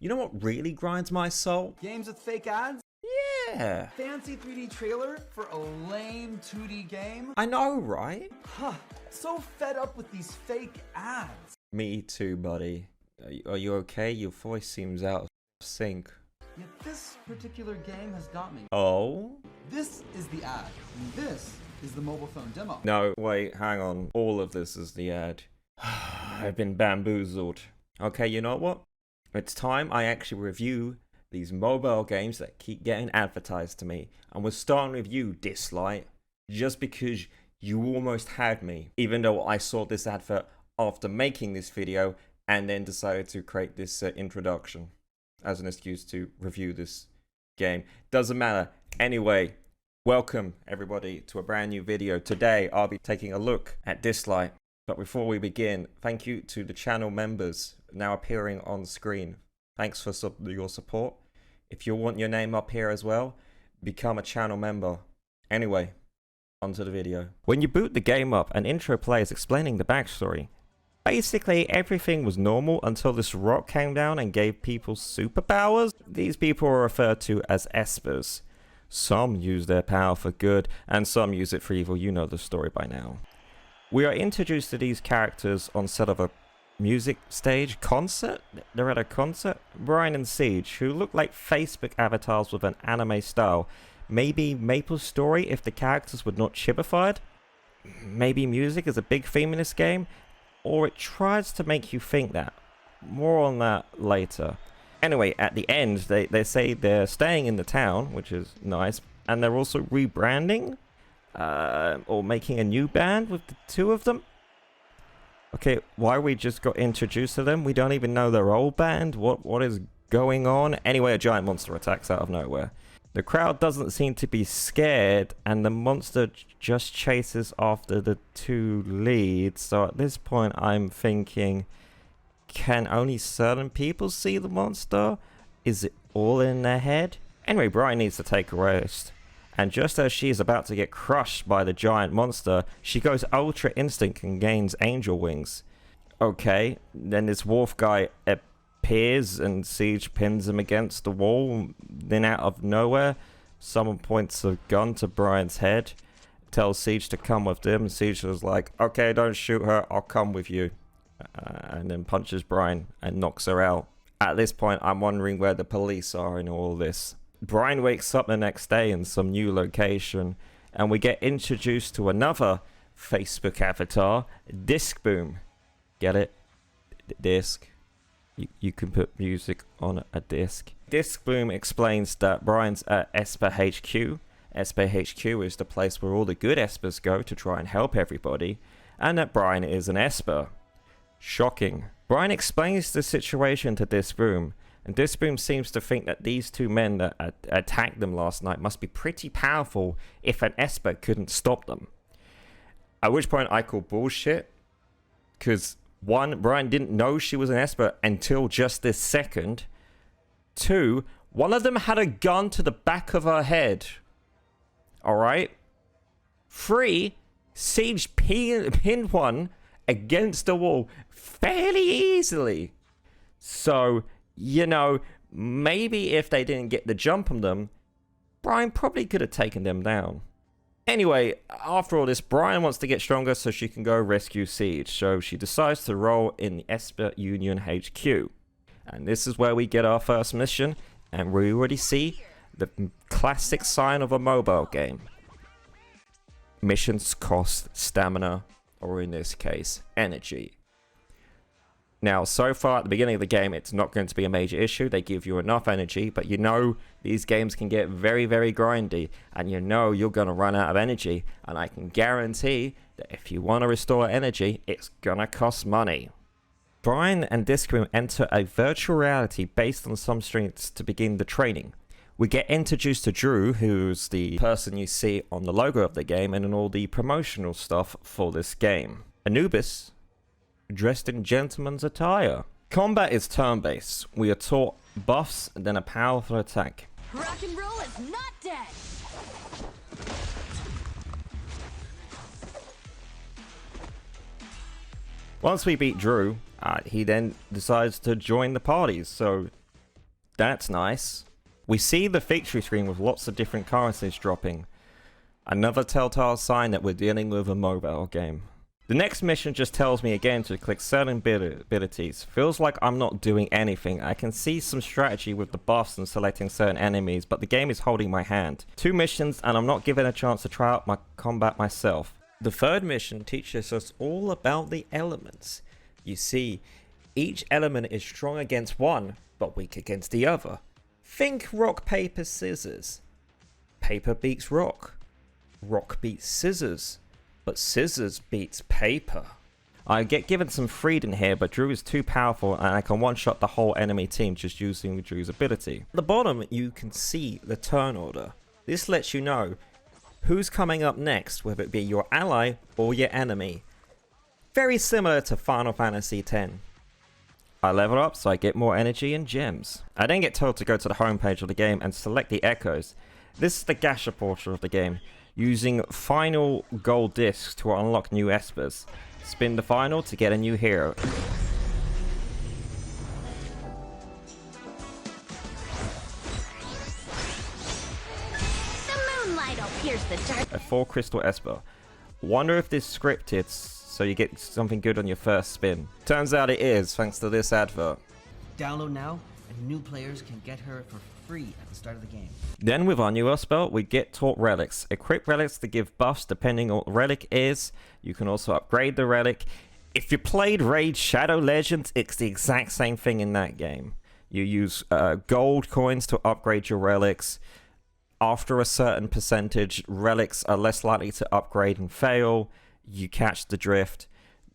You know what really grinds my soul? Games with fake ads? Yeah. Fancy 3D trailer for a lame 2D game? I know, right? Huh. So fed up with these fake ads. Me too, buddy. Are you okay? Your voice seems out of sync. Yet this particular game has got me. Oh? This is the ad, and this is the mobile phone demo. No, wait, hang on. All of this is the ad. I've been bamboozled. Okay, you know what? It's time I actually review these mobile games that keep getting advertised to me. And we're starting with you, Dislyte, just because you almost had me, even though I saw this advert after making this video and then decided to create this introduction as an excuse to review this game. Doesn't matter. Anyway, welcome everybody to a brand new video. Today I'll be taking a look at Dislyte. But before we begin, thank you to the channel members now appearing on screen. Thanks for your support. If you want your name up here as well, become a channel member. Anyway, onto the video. When you boot the game up, an intro plays explaining the backstory. Basically, everything was normal until this rock came down and gave people superpowers. These people are referred to as espers. Some use their power for good, and some use it for evil. You know the story by now. We are introduced to these characters on set of a music stage concert. They're at a concert. Brian and Siege, who look like Facebook avatars with an anime style. Maybe MapleStory if the characters were not chibified. Maybe music is a big theme in this game, or it tries to make you think that. More on that later. Anyway, at the end, they say they're staying in the town, which is nice, and they're also rebranding, or making a new band with the two of them. Okay, why we just got introduced to them? We don't even know their old band. What is going on? Anyway, a giant monster attacks out of nowhere. The crowd doesn't seem to be scared, and the monster just chases after the two leads. So at this point, I'm thinking, can only certain people see the monster? Is it all in their head? Anyway, Brian needs to take a rest. And just as she is about to get crushed by the giant monster, she goes Ultra Instinct and gains angel wings. Okay, then this wolf guy appears and Siege pins him against the wall. Then out of nowhere, someone points a gun to Brian's head, tells Siege to come with them. Siege is like, okay, don't shoot her, I'll come with you. And then punches Brian and knocks her out. At this point, I'm wondering where the police are in all this. Brian wakes up the next day in some new location, and we get introduced to another Facebook avatar, Disc Boom. Get it? Disc. You can put music on a disc. Disc Boom explains that Brian's at Esper HQ. Esper HQ is the place where all the good Espers go to try and help everybody, and that Brian is an Esper. Shocking. Brian explains the situation to Disc Boom, and Disc Boom seems to think that these two men that attacked them last night must be pretty powerful if an Esper couldn't stop them. At which point I call bullshit, because one, Brian didn't know she was an Esper until just this second. Two, one of them had a gun to the back of her head. Alright? Three, Siege pinned one against the wall fairly easily. So, you know, maybe if they didn't get the jump on them, Brian probably could have taken them down. Anyway, after all this, Brian wants to get stronger so she can go rescue Siege. So she decides to roll in the Esper Union HQ. And this is where we get our first mission. And we already see the classic sign of a mobile game. Missions cost stamina, or in this case, energy. Now, so far at the beginning of the game, it's not going to be a major issue. They give you enough energy, but you know these games can get very, very grindy, and you know you're going to run out of energy, and I can guarantee that if you want to restore energy, it's going to cost money. Brian and Discroom enter a virtual reality based on some strengths to begin the training. We get introduced to Drew, who's the person you see on the logo of the game and in all the promotional stuff for this game. Anubis, dressed in gentleman's attire. Combat is turn-based. We are taught buffs and then a powerful attack. Rock and roll is not dead. Once we beat Drew, he then decides to join the parties. So That's nice. We see the victory screen with lots of different currencies dropping. Another telltale sign that we're dealing with a mobile game. The next mission just tells me again to click certain abilities. Feels like I'm not doing anything. I can see some strategy with the buffs and selecting certain enemies, but the game is holding my hand. 2 missions and I'm not given a chance to try out my combat myself. The third mission teaches us all about the elements. You see, each element is strong against one, but weak against the other. Think rock, paper, scissors. Paper beats rock. Rock beats scissors. But scissors beats paper. I get given some freedom here, but Drew is too powerful and I can one-shot the whole enemy team just using Drew's ability. At the bottom, you can see the turn order. This lets you know who's coming up next, whether it be your ally or your enemy. Very similar to Final Fantasy X. I level up so I get more energy and gems. I then get told to go to the homepage of the game and select the echoes. This is the gacha portion of the game, using final gold discs to unlock new espers. Spin the final to get a new hero. The moonlight will pierce the dark. A 4 crystal esper. Wonder if this scripted so you get something good on your first spin. Turns out it is, thanks to this advert. Download now, and new players can get her for free at the start of the game. Then with our newer spell, we get taught relics. Equip relics to give buffs depending on what the relic is. You can also upgrade the relic. If you played Raid Shadow Legends, it's the exact same thing in that game. You use gold coins to upgrade your relics. After a certain percentage, relics are less likely to upgrade and fail. You catch the drift.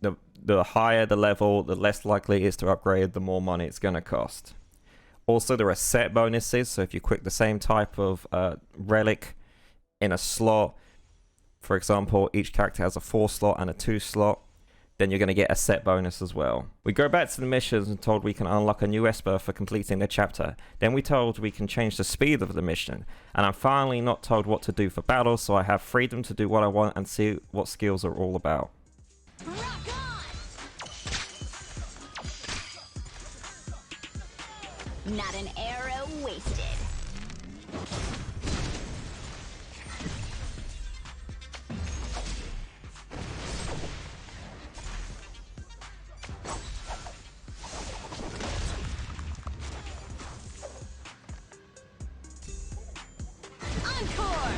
The higher the level, the less likely it is to upgrade, the more money it's going to cost. Also, there are set bonuses, so if you equip the same type of relic in a slot, for example, each character has a 4 slot and a 2 slot, then you're going to get a set bonus as well. We go back to the missions and told we can unlock a new esper for completing the chapter. Then we told we can change the speed of the mission, and I'm finally not told what to do for battle, so I have freedom to do what I want and see what skills are all about. Rock on! Not an arrow wasted. Encore!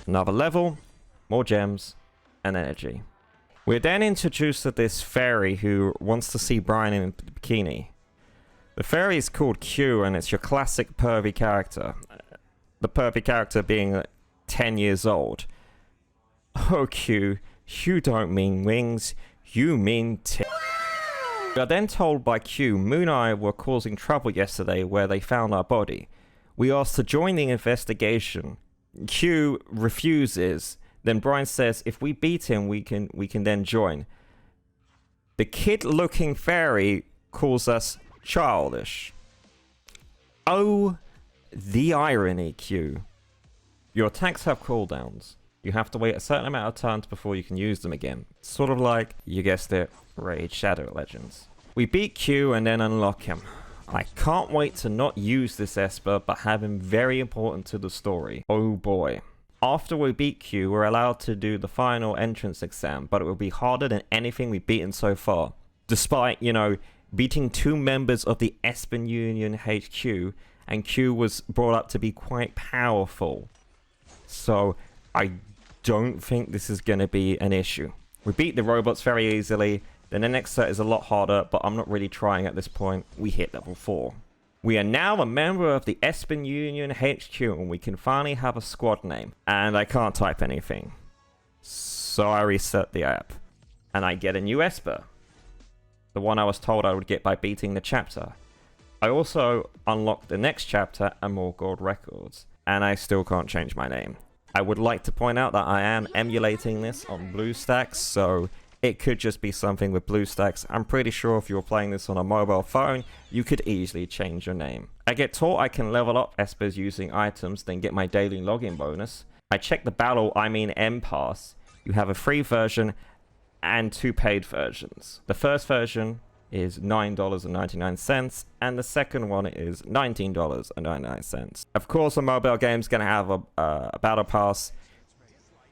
Another level, more gems, and energy. We're then introduced to this fairy who wants to see Brian in a bikini. The fairy is called Q, and it's your classic pervy character. The pervy character being 10 years old. Oh Q, you don't mean wings, you mean We are then told by Q, Moon and I were causing trouble yesterday where they found our body. We asked to join the investigation. Q refuses. Then Brian says if we beat him, we can then join. The kid-looking fairy calls us childish. Oh, the irony, Q. Your attacks have cooldowns. You have to wait a certain amount of turns before you can use them again. Sort of like, you guessed it, Raid Shadow Legends. We beat Q and then unlock him. I can't wait to not use this esper, but have him very important to the story. Oh boy. After we beat Q, we're allowed to do the final entrance exam, but it will be harder than anything we've beaten so far. Despite, beating 2 members of the Espen Union HQ, and Q was brought up to be quite powerful. So, I don't think this is going to be an issue. We beat the robots very easily, then the next set is a lot harder, but I'm not really trying at this point. We hit level 4. We are now a member of the Espen Union HQ, and we can finally have a squad name. And I can't type anything. So I reset the app. And I get a new esper. The one I was told I would get by beating the chapter. I also unlocked the next chapter and more gold records. And I still can't change my name. I would like to point out that I am emulating this on BlueStacks, so it could just be something with BlueStacks. I'm pretty sure if you're playing this on a mobile phone, you could easily change your name. I get taught I can level up espers using items, then get my daily login bonus. I check the battle, M Pass. You have a free version and 2 paid versions. The first version is $9.99, and the second one is $19.99. Of course, a mobile game's gonna have a battle pass.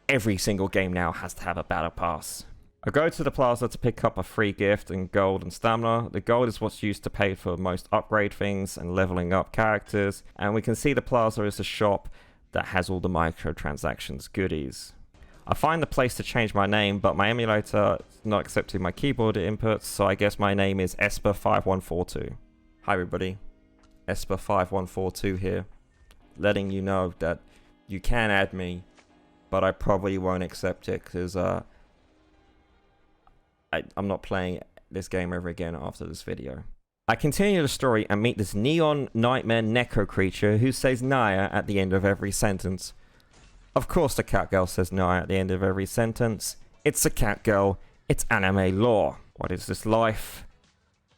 Every single game now has to have a battle pass. I go to the plaza to pick up a free gift and gold and stamina. The gold is what's used to pay for most upgrade things and leveling up characters. And we can see the plaza is a shop that has all the microtransactions goodies. I find the place to change my name, but my emulator is not accepting my keyboard inputs, so I guess my name is Esper5142. Hi everybody, Esper5142 here, letting you know that you can add me, but I probably won't accept it because I'm not playing this game ever again after this video. I continue the story and meet this neon nightmare Neko creature who says Naya at the end of every sentence. Of course the cat girl says Naya at the end of every sentence. It's a cat girl. It's anime lore. What is this life?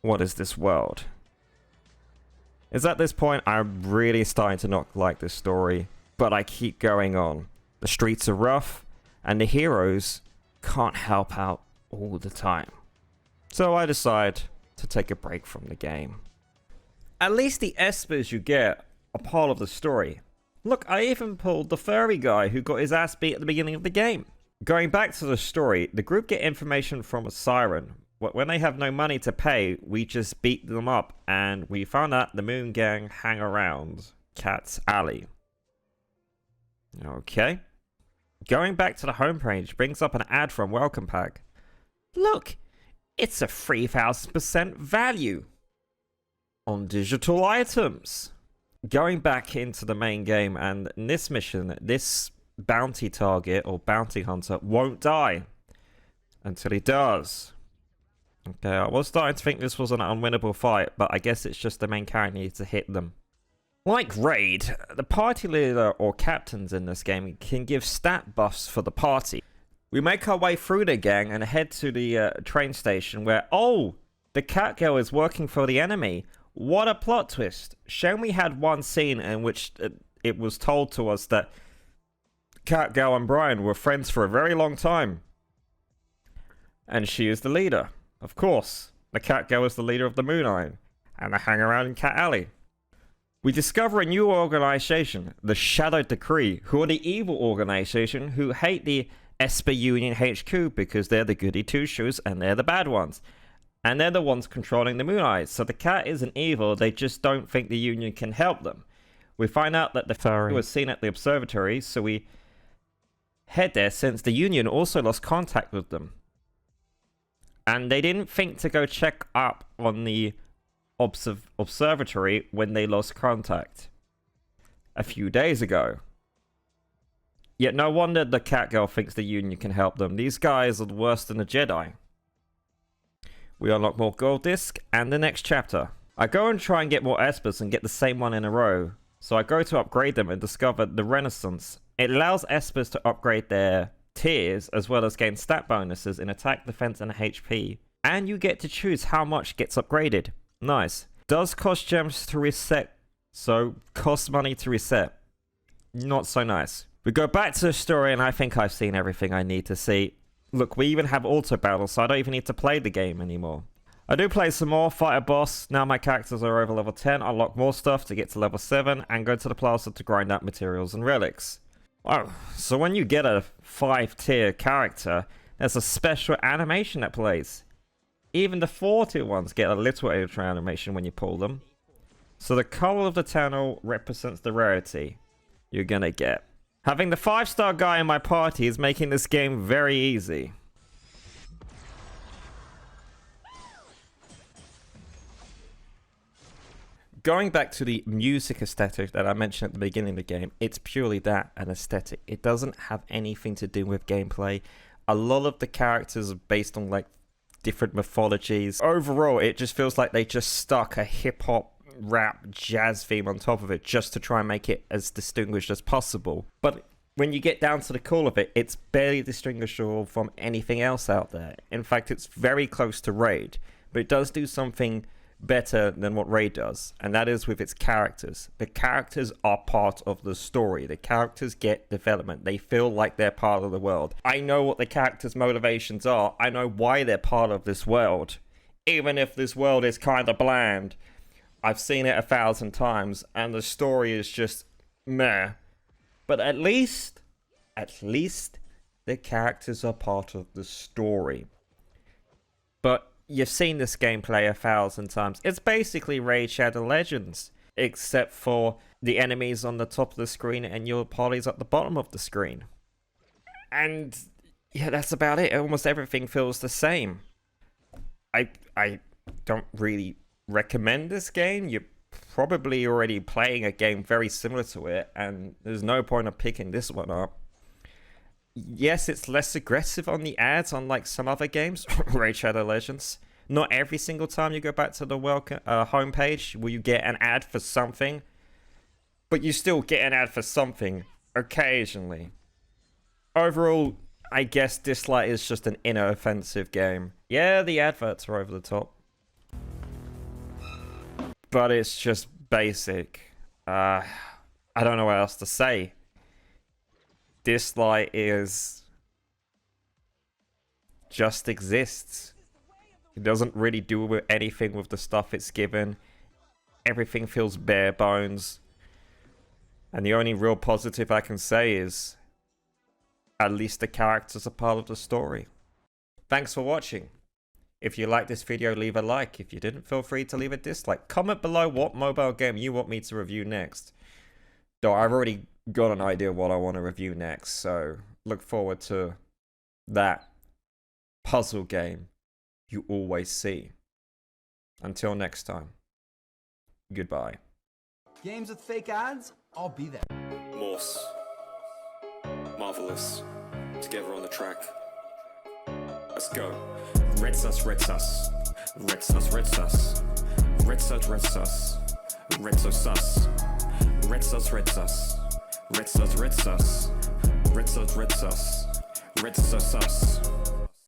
What is this world? It's at this point I'm really starting to not like this story, but I keep going on. The streets are rough, and the heroes can't help out all the time. So I decide to take a break from the game. At least the espers you get are part of the story. Look, I even pulled the furry guy who got his ass beat at the beginning of the game. Going back to the story, the group get information from a siren. When they have no money to pay, we just beat them up, and we found out the Moon Gang hang around Cat's Alley. Okay. Going back to the homepage brings up an ad from Welcome Pack. Look, it's a 3000% value on digital items. Going back into the main game, and in this mission, this bounty target or bounty hunter won't die until he does. Okay, I was starting to think this was an unwinnable fight, but I guess it's just the main character needs to hit them. Like Raid, the party leader or captains in this game can give stat buffs for the party. We make our way through the gang and head to the train station where, oh, the cat girl is working for the enemy. What a plot twist. Shame we had one scene in which it was told to us that Cat Girl and Brian were friends for a very long time. And she is the leader. Of course, the Cat Girl is the leader of the Moon Iron, and they hang around in Cat Alley. We discover a new organization, the Shadow Decree, who are the evil organization who hate the Esper Union HQ because they're the goody two-shoes and they're the bad ones. And they're the ones controlling the Moon Eyes. So the cat isn't evil, they just don't think the Union can help them. We find out that the furry was seen at the observatory, so we head there since the Union also lost contact with them. And they didn't think to go check up on the observatory when they lost contact a few days ago. Yet no wonder the cat girl thinks the Union can help them. These guys are worse than the Jedi. We unlock more gold disc and the next chapter. I go and try and get more espers and get the same one in a row. So I go to upgrade them and discover the Renaissance. It allows espers to upgrade their tiers as well as gain stat bonuses in attack, defense and HP. And you get to choose how much gets upgraded. Nice. Does cost gems to reset, so costs money to reset. Not so nice. We go back to the story and I think I've seen everything I need to see. Look, we even have auto battles, so I don't even need to play the game anymore. I do play some more, fight a boss. Now my characters are over level 10, unlock more stuff to get to level 7, and go to the plaza to grind out materials and relics. Oh, so when you get a 5-tier character, there's a special animation that plays. Even the 4-tier ones get a little extra animation when you pull them. So the color of the tunnel represents the rarity you're gonna get. Having the 5-star guy in my party is making this game very easy. Going back to the music aesthetic that I mentioned at the beginning of the game, it's purely that, an aesthetic. It doesn't have anything to do with gameplay. A lot of the characters are based on like different mythologies. Overall, it just feels like they just stuck a hip-hop rap jazz theme on top of it just to try and make it as distinguished as possible. But when you get down to the core of it, it's barely distinguishable from anything else out there. In fact, it's very close to Raid, but it does do something better than what Raid does, and that is with its characters. The characters are part of the story. The characters get development. They feel like they're part of the world. I know what the characters' motivations are. I know why they're part of this world. even if this world is kind of bland. I've seen it 1,000 times, and the story is just meh. But at least the characters are part of the story. But you've seen this gameplay 1,000 times. It's basically Raid Shadow Legends, except for the enemies on the top of the screen and your party's at the bottom of the screen. And yeah, that's about it. Almost everything feels the same. I don't really recommend this game. You're probably already playing a game very similar to it, and there's no point of picking this one up. Yes, it's less aggressive on the ads, unlike some other games, Raid Shadow Legends. Not every single time you go back to the welcome homepage will you get an ad for something, but you still get an ad for something occasionally. Overall, I guess Dislyte is just an inoffensive game. Yeah, the adverts are over the top, but it's just basic. I don't know what else to say. Dislyte just exists. It doesn't really do anything with the stuff it's given. Everything feels bare bones. And the only real positive I can say is at least the characters are part of the story. Thanks for watching. If you liked this video, leave a like. If you didn't, feel free to leave a dislike. Comment below what mobile game you want me to review next. Though I've already got an idea what I want to review next, so look forward to that puzzle game you always see. Until next time, goodbye. Games with fake ads? I'll be there. Morse. Marvelous. Together on the track. Let's go. Red sus, red sus. Red sus, red sus. Red sus, red sus. Red sus, sus. Red sus, red sus. Red sus, red sus. Red sus, red sus. Red sus, sus.